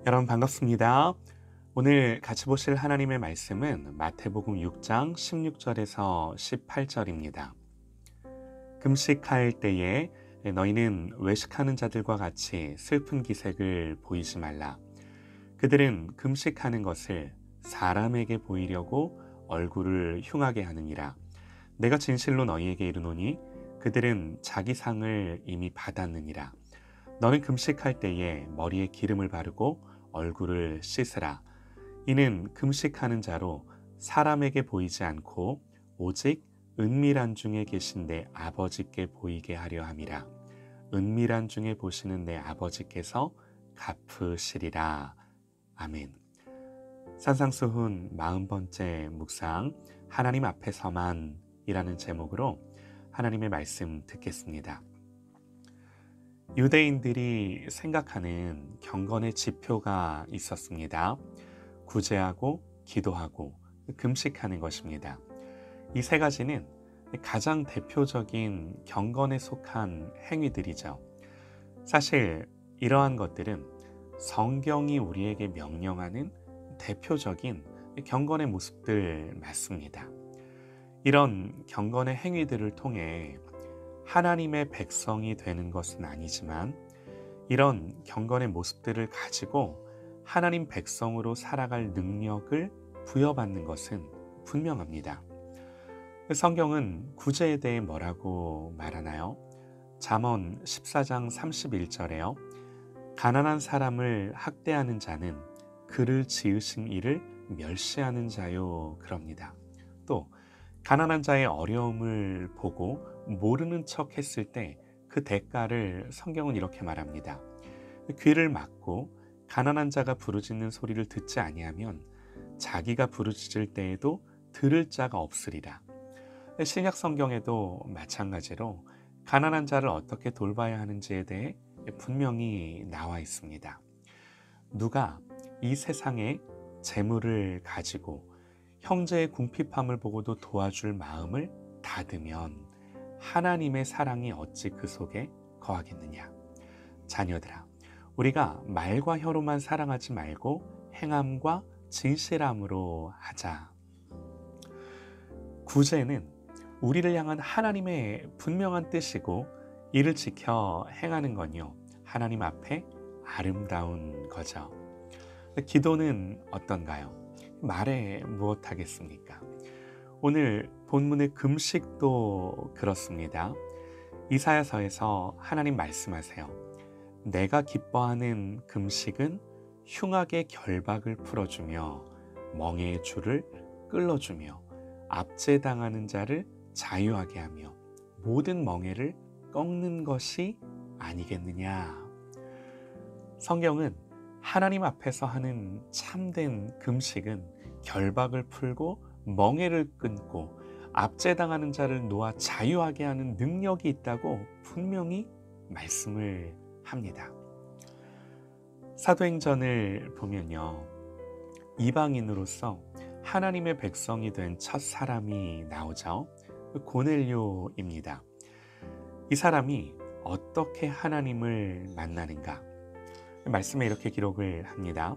여러분 반갑습니다. 오늘 같이 보실 하나님의 말씀은 마태복음 6장 16절에서 18절입니다. 금식할 때에 너희는 외식하는 자들과 같이 슬픈 기색을 보이지 말라. 그들은 금식하는 것을 사람에게 보이려고 얼굴을 흉하게 하느니라. 내가 진실로 너희에게 이르노니 그들은 자기 상을 이미 받았느니라. 너는 금식할 때에 머리에 기름을 바르고 얼굴을 씻으라. 이는 금식하는 자로 사람에게 보이지 않고 오직 은밀한 중에 계신 내 아버지께 보이게 하려 함이라. 은밀한 중에 보시는 내 아버지께서 갚으시리라. 아멘. 산상수훈 40번째 묵상 하나님 앞에서만 이라는 제목으로 하나님의 말씀 듣겠습니다. 유대인들이 생각하는 경건의 지표가 있었습니다. 구제하고 기도하고 금식하는 것입니다. 이 세 가지는 가장 대표적인 경건에 속한 행위들이죠. 사실 이러한 것들은 성경이 우리에게 명령하는 대표적인 경건의 모습들 맞습니다. 이런 경건의 행위들을 통해 하나님의 백성이 되는 것은 아니지만 이런 경건의 모습들을 가지고 하나님 백성으로 살아갈 능력을 부여받는 것은 분명합니다. 성경은 구제에 대해 뭐라고 말하나요? 잠언 14장 31절에요. 가난한 사람을 학대하는 자는 그를 지으신 이를 멸시하는 자요 그럽니다. 또 가난한 자의 어려움을 보고 모르는 척 했을 때 그 대가를 성경은 이렇게 말합니다. 귀를 막고 가난한 자가 부르짖는 소리를 듣지 아니하면 자기가 부르짖을 때에도 들을 자가 없으리라. 신약 성경에도 마찬가지로 가난한 자를 어떻게 돌봐야 하는지에 대해 분명히 나와 있습니다. 누가 이 세상에 재물을 가지고 형제의 궁핍함을 보고도 도와줄 마음을 닫으면 하나님의 사랑이 어찌 그 속에 거하겠느냐. 자녀들아, 우리가 말과 혀로만 사랑하지 말고 행함과 진실함으로 하자. 구제는 우리를 향한 하나님의 분명한 뜻이고 이를 지켜 행하는 건요, 하나님 앞에 아름다운 거죠. 기도는 어떤가요? 말해 무엇하겠습니까? 오늘 본문의 금식도 그렇습니다. 이사야서에서 하나님 말씀하세요. 내가 기뻐하는 금식은 흉악의 결박을 풀어주며 멍에의 줄을 끌어주며 압제당하는 자를 자유하게 하며 모든 멍에를 꺾는 것이 아니겠느냐. 성경은 하나님 앞에서 하는 참된 금식은 결박을 풀고 멍에를 끊고 압제당하는 자를 놓아 자유하게 하는 능력이 있다고 분명히 말씀을 합니다. 사도행전을 보면요, 이방인으로서 하나님의 백성이 된 첫 사람이 나오죠. 고넬료입니다. 이 사람이 어떻게 하나님을 만나는가? 말씀에 이렇게 기록을 합니다.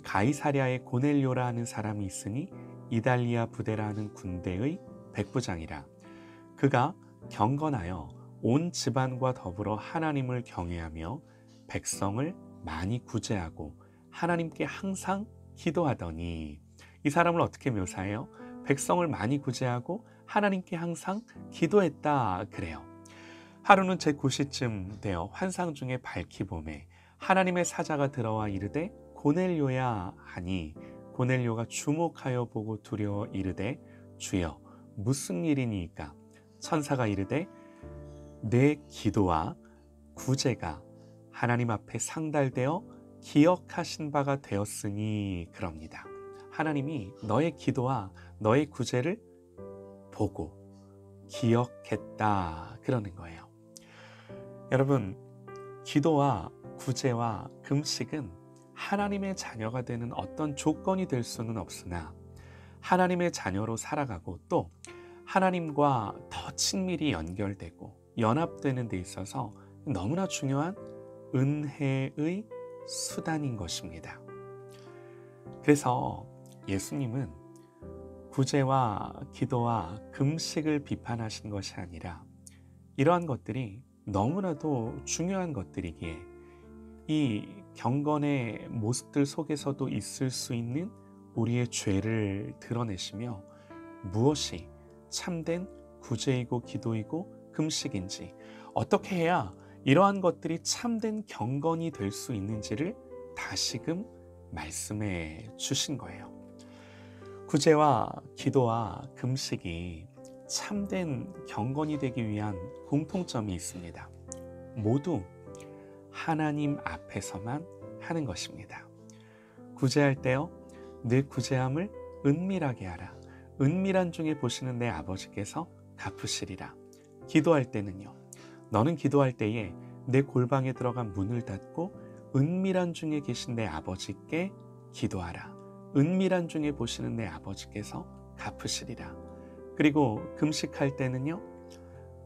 가이사랴에 고넬료라 하는 사람이 있으니 이달리아 부대라 하는 군대의 백부장이라. 그가 경건하여 온 집안과 더불어 하나님을 경외하며 백성을 많이 구제하고 하나님께 항상 기도하더니. 이 사람을 어떻게 묘사해요? 백성을 많이 구제하고 하나님께 항상 기도했다 그래요. 하루는 제9시쯤 되어 환상 중에 밝히 보매 하나님의 사자가 들어와 이르되 고넬료야 하니 고넬료가 주목하여 보고 두려워 이르되 주여 무슨 일이니까? 천사가 이르되 내 기도와 구제가 하나님 앞에 상달되어 기억하신 바가 되었으니 그럽니다. 하나님이 너의 기도와 너의 구제를 보고 기억했다 그러는 거예요. 여러분, 기도와 구제와 금식은 하나님의 자녀가 되는 어떤 조건이 될 수는 없으나 하나님의 자녀로 살아가고 또 하나님과 더 친밀히 연결되고 연합되는 데 있어서 너무나 중요한 은혜의 수단인 것입니다. 그래서 예수님은 구제와 기도와 금식을 비판하신 것이 아니라 이러한 것들이 너무나도 중요한 것들이기에 이 경건의 모습들 속에서도 있을 수 있는 우리의 죄를 드러내시며 무엇이 참된 구제이고 기도이고 금식인지, 어떻게 해야 이러한 것들이 참된 경건이 될 수 있는지를 다시금 말씀해 주신 거예요. 구제와 기도와 금식이 참된 경건이 되기 위한 공통점이 있습니다. 모두 하나님 앞에서만 하는 것입니다. 구제할 때요, 내 구제함을 은밀하게 하라. 은밀한 중에 보시는 내 아버지께서 갚으시리라. 기도할 때는요, 너는 기도할 때에 내 골방에 들어간 문을 닫고 은밀한 중에 계신 내 아버지께 기도하라. 은밀한 중에 보시는 내 아버지께서 갚으시리라. 그리고 금식할 때는요,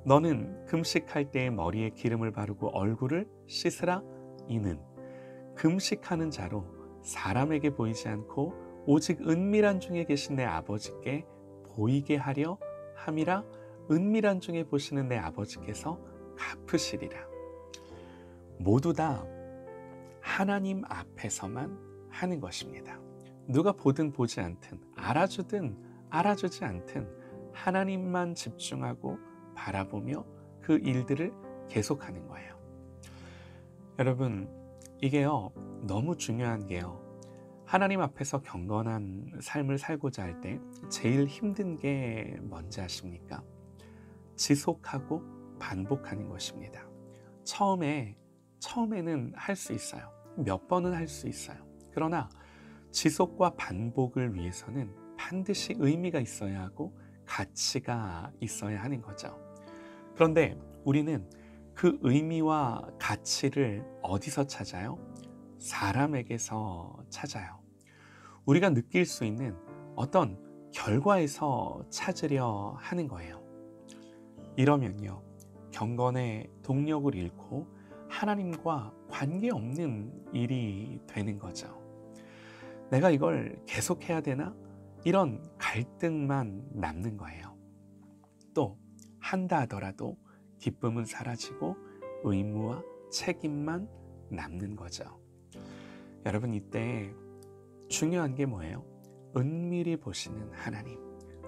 너는 금식할 때에 머리에 기름을 바르고 얼굴을 씻으라. 이는 금식하는 자로 사람에게 보이지 않고 오직 은밀한 중에 계신 내 아버지께 보이게 하려 함이라. 은밀한 중에 보시는 내 아버지께서 갚으시리라. 모두 다 하나님 앞에서만 하는 것입니다. 누가 보든 보지 않든, 알아주든 알아주지 않든 하나님만 집중하고 바라보며 그 일들을 계속하는 거예요. 여러분, 이게요, 너무 중요한 게요, 하나님 앞에서 경건한 삶을 살고자 할 때 제일 힘든 게 뭔지 아십니까? 지속하고 반복하는 것입니다. 처음에는 할 수 있어요. 몇 번은 할 수 있어요. 그러나 지속과 반복을 위해서는 반드시 의미가 있어야 하고 가치가 있어야 하는 거죠. 그런데 우리는 그 의미와 가치를 어디서 찾아요? 사람에게서 찾아요. 우리가 느낄 수 있는 어떤 결과에서 찾으려 하는 거예요. 이러면요, 경건의 동력을 잃고 하나님과 관계없는 일이 되는 거죠. 내가 이걸 계속해야 되나? 이런 갈등만 남는 거예요. 또 한다 하더라도 기쁨은 사라지고 의무와 책임만 남는 거죠. 여러분, 이때 중요한 게 뭐예요? 은밀히 보시는 하나님,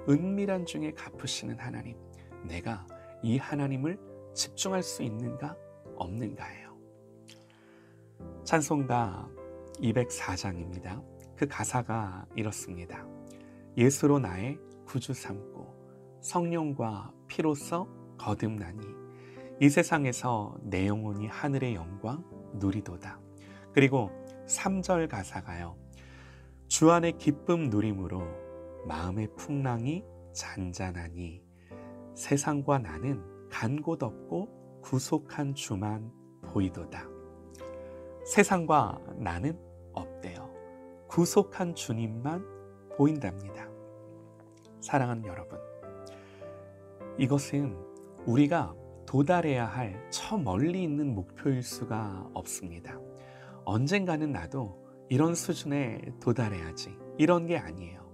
은밀한 중에 갚으시는 하나님, 내가 이 하나님을 집중할 수 있는가 없는가예요. 찬송가 204장입니다. 그 가사가 이렇습니다. 예수로 나의 구주 삼고 성령과 피로써 거듭나니 이 세상에서 내 영혼이 하늘의 영광 누리도다. 그리고 3절 가사가요, 주 안의 기쁨 누림으로 마음의 풍랑이 잔잔하니 세상과 나는 간 곳 없고 구속한 주만 보이도다. 세상과 나는 없대요. 구속한 주님만 보인답니다. 사랑하는 여러분, 이것은 우리가 도달해야 할 저 멀리 있는 목표일 수가 없습니다. 언젠가는 나도 이런 수준에 도달해야지, 이런 게 아니에요.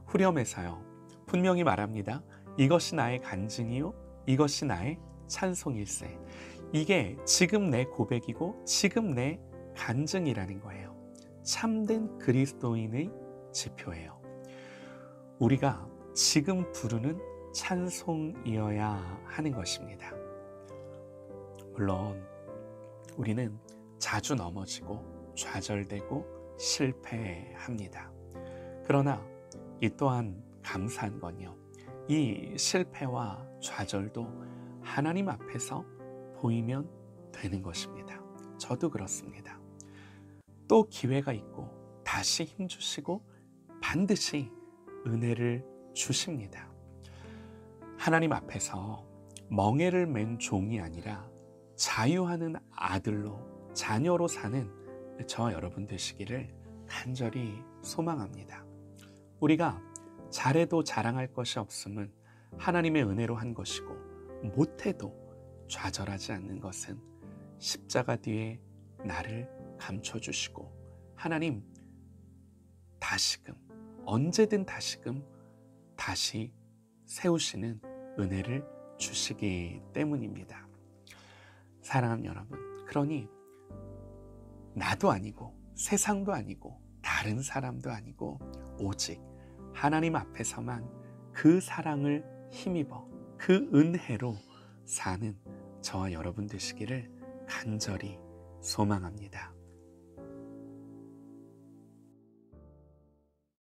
후렴에서요, 분명히 말합니다. 이것이 나의 간증이요 이것이 나의 찬송일세. 이게 지금 내 고백이고 지금 내 간증이라는 거예요. 참된 그리스도인의 지표예요. 우리가 지금 부르는 찬송이어야 하는 것입니다. 물론 우리는 자주 넘어지고 좌절되고 실패합니다. 그러나 이 또한 감사한 건요, 이 실패와 좌절도 하나님 앞에서 보이면 되는 것입니다. 저도 그렇습니다. 또 기회가 있고 다시 힘주시고 반드시 은혜를 주십니다. 하나님 앞에서 멍에를 맨 종이 아니라 자유하는 아들로, 자녀로 사는 저와 여러분 되시기를 간절히 소망합니다. 우리가 잘해도 자랑할 것이 없음은 하나님의 은혜로 한 것이고, 못해도 좌절하지 않는 것은 십자가 뒤에 나를 감춰주시고 하나님 다시금 언제든 다시금 다시 세우시는 은혜를 주시기 때문입니다. 사랑하는 여러분, 그러니 나도 아니고 세상도 아니고 다른 사람도 아니고 오직 하나님 앞에서만 그 사랑을 힘입어 그 은혜로 사는 저와 여러분 되시기를 간절히 소망합니다.